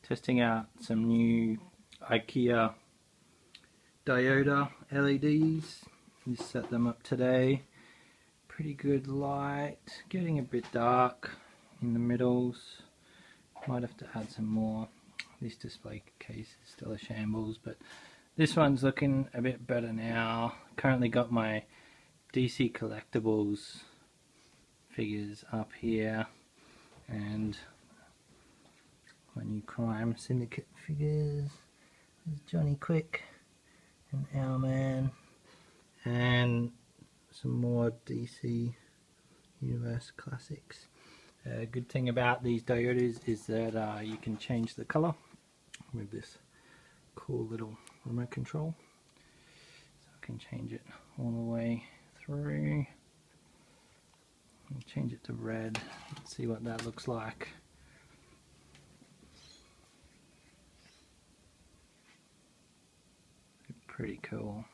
Testing out some new IKEA Dioder LEDs. Just set them up today. Pretty good light, getting a bit dark in the middles. Might have to add some more. This display case is still a shambles, but this one's looking a bit better now. Currently got my DC Collectibles figures up here, and my new Crime Syndicate figures. There's Johnny Quick and Owlman, and some more DC Universe classics. Good thing about these diodes is that you can change the color with this cool little remote control. So I can change it all the way through. I'll change it to red. Let's see what that looks like. Pretty cool.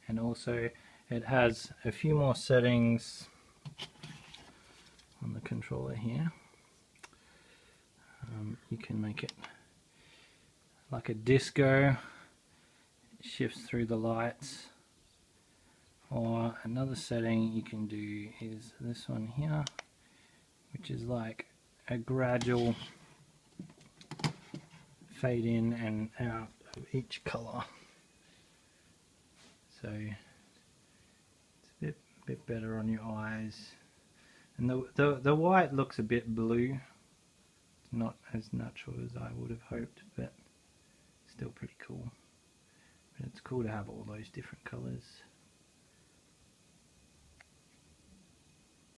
And also it has a few more settings on the controller here. You can make it like a disco, it shifts through the lights. Or another setting you can do is this one here, which is like a gradual fade in and out of each color. So it's a bit better on your eyes. And the white looks a bit blue. It's not as natural as I would have hoped, but still pretty cool. But it's cool to have all those different colors.